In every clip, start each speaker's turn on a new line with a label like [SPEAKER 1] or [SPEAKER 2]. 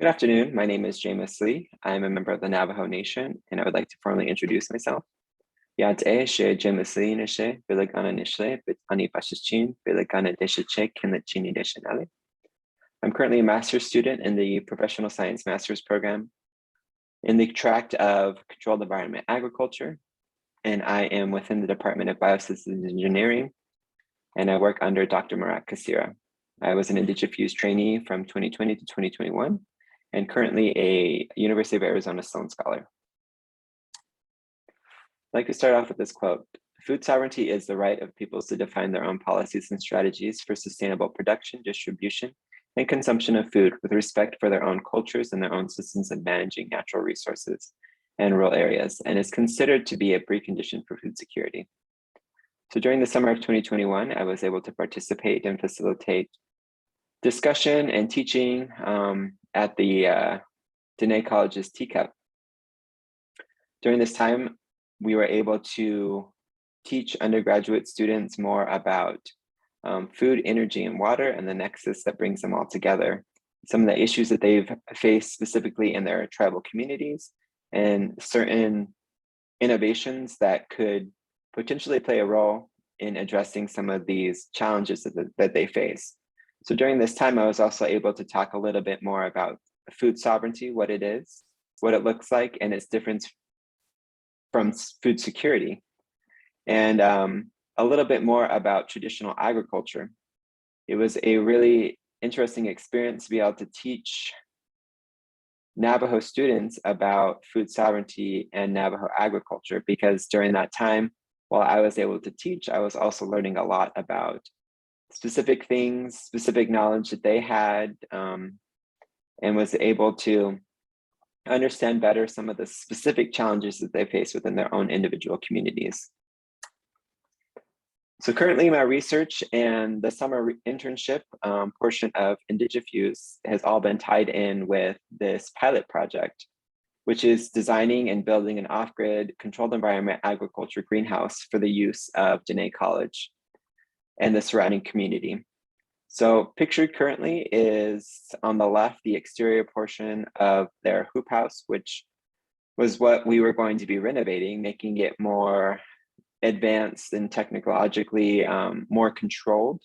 [SPEAKER 1] Good afternoon. My name is Jaymus Lee. I am a member of the Navajo Nation, and I would like to formally introduce myself. Ya'at'e she Jaymus Lee nishe, biligana nishle, bit ani pashichin, biligana deshiche, kinlichini deshinale. I'm currently a master's student in the Professional Science Master's Program in the tract of Controlled Environment Agriculture, and I am within the Department of Biosystems Engineering, and I work under Dr. Marat Kassira. I was an IndigiFuse trainee from 2020 to 2021, and currently a University of Arizona Sloan Scholar. I'd like to start off with this quote. Food sovereignty is the right of peoples to define their own policies and strategies for sustainable production, distribution, and consumption of food with respect for their own cultures and their own systems of managing natural resources and rural areas, and is considered to be a precondition for food security. So during the summer of 2021, I was able to participate and facilitate discussion and teaching at the Diné College's Teacup. During this time, we were able to teach undergraduate students more about food, energy, and water, and the nexus that brings them all together. Some of the issues that they've faced specifically in their tribal communities, and certain innovations that could potentially play a role in addressing some of these challenges that they face. So during this time, I was also able to talk a little bit more about food sovereignty, what it is, what it looks like, and its difference from food security, and a little bit more about traditional agriculture. It was a really interesting experience to be able to teach Navajo students about food sovereignty and Navajo agriculture, because during that time, while I was able to teach, I was also learning a lot about specific things, specific knowledge that they had, and was able to understand better some of the specific challenges that they face within their own individual communities. So currently my research and the summer internship portion of IndigiFuse has all been tied in with this pilot project, which is designing and building an off-grid controlled environment agriculture greenhouse for the use of Diné College and the surrounding community. So pictured currently is on the left, the exterior portion of their hoop house, which was what we were going to be renovating, making it more advanced and technologically more controlled.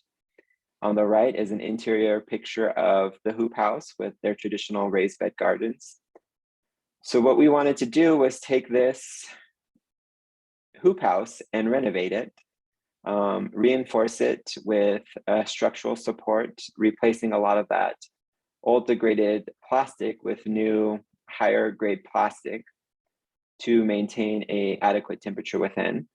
[SPEAKER 1] On the right is an interior picture of the hoop house with their traditional raised bed gardens. So what we wanted to do was take this hoop house and renovate it, reinforce it with structural support, replacing a lot of that old degraded plastic with new higher grade plastic to maintain an adequate temperature within.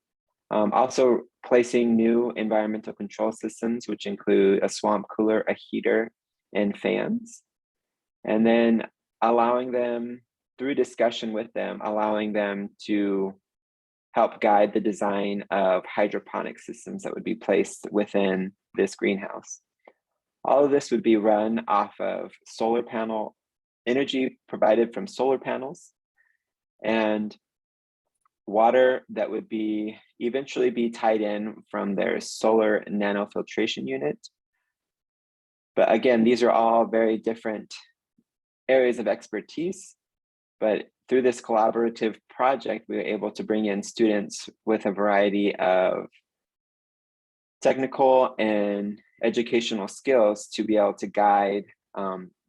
[SPEAKER 1] Also placing new environmental control systems, which include a swamp cooler, a heater, and fans. And then allowing them, through discussion with them, allowing them to help guide the design of hydroponic systems that would be placed within this greenhouse. All of this would be run off of solar panel energy provided from solar panels, and water that would be eventually be tied in from their solar nanofiltration unit. But again, these are all very different areas of expertise, but through this collaborative project, we were able to bring in students with a variety of technical and educational skills to be able to guide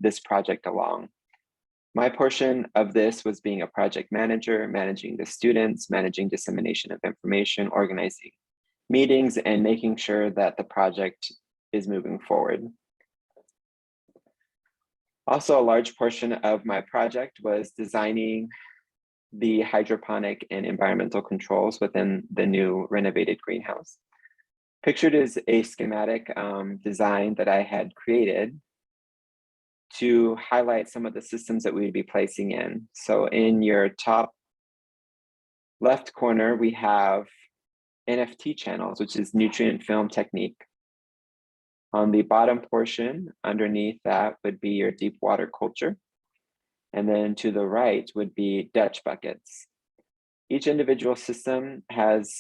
[SPEAKER 1] this project along. My portion of this was being a project manager, managing the students, managing dissemination of information, organizing meetings, and making sure that the project is moving forward. Also, a large portion of my project was designing the hydroponic and environmental controls within the new renovated greenhouse. Pictured is a schematic design that I had created to highlight some of the systems that we would be placing in. So in your top left corner, we have NRT channels, which is nutrient film technique. On the bottom portion, underneath that would be your deep water culture. And then to the right would be Dutch buckets. Each individual system has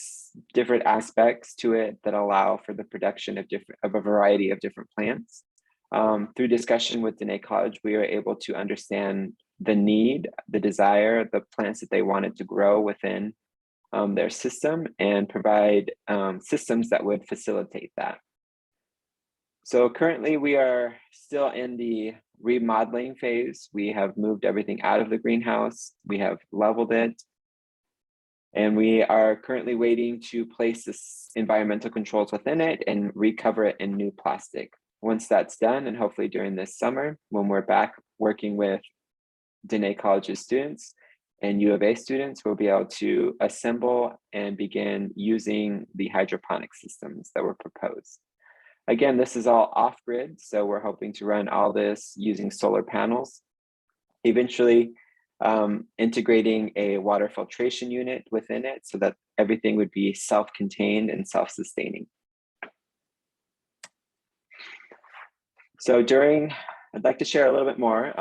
[SPEAKER 1] different aspects to it that allow for the production of a variety of different plants. Through discussion with Dene College, we were able to understand the need, the desire, the plants that they wanted to grow within their system and provide systems that would facilitate that. So currently we are still in the remodeling phase. We have moved everything out of the greenhouse. We have leveled it. And we are currently waiting to place this environmental controls within it and recover it in new plastic. Once that's done, and hopefully during this summer, when we're back working with Dene College's students and U of A students, we'll be able to assemble and begin using the hydroponic systems that were proposed. Again, this is all off-grid, so we're hoping to run all this using solar panels. Eventually, integrating a water filtration unit within it so that everything would be self-contained and self-sustaining. So I'd like to share a little bit more.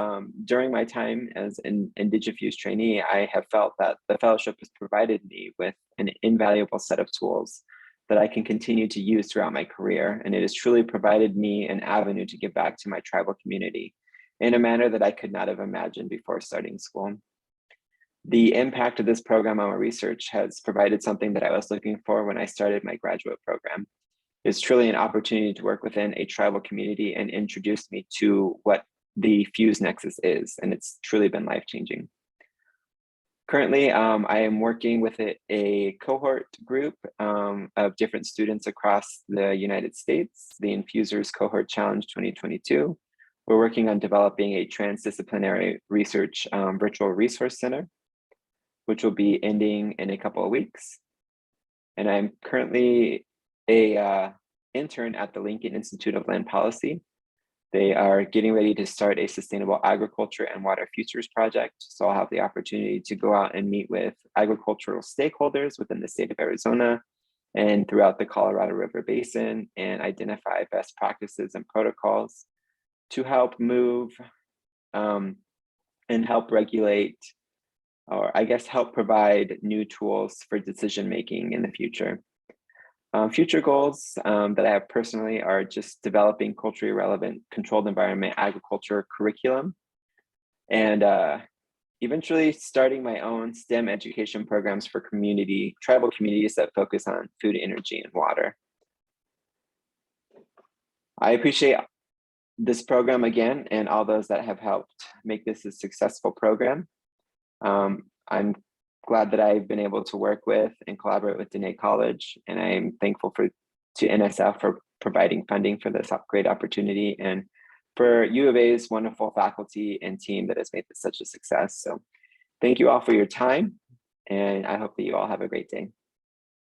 [SPEAKER 1] During my time as an IndigiFuse trainee, I have felt that the fellowship has provided me with an invaluable set of tools that I can continue to use throughout my career. And it has truly provided me an avenue to give back to my tribal community in a manner that I could not have imagined before starting school. The impact of this program on my research has provided something that I was looking for when I started my graduate program. It's truly an opportunity to work within a tribal community and introduce me to what the Fuse Nexus is, and it's truly been life-changing. Currently, I am working with a cohort group of different students across the United States, the Infusers Cohort Challenge 2022. We're working on developing a transdisciplinary research virtual resource center, which will be ending in a couple of weeks. And I'm currently a intern at the Lincoln Institute of Land Policy. They are getting ready to start a sustainable agriculture and water futures project. So I'll have the opportunity to go out and meet with agricultural stakeholders within the state of Arizona and throughout the Colorado River Basin and identify best practices and protocols to help move and help regulate, or I guess help provide new tools for decision-making in the future. Future goals that I have personally are just developing culturally relevant controlled environment agriculture curriculum and eventually starting my own STEM education programs for tribal communities that focus on food, energy, and water. I appreciate this program again and all those that have helped make this a successful program. I'm glad that I've been able to work with and collaborate with Dene College, and I'm thankful to NSF for providing funding for this great opportunity and for U of A's wonderful faculty and team that has made this such a success. So thank you all for your time, and I hope that you all have a great day.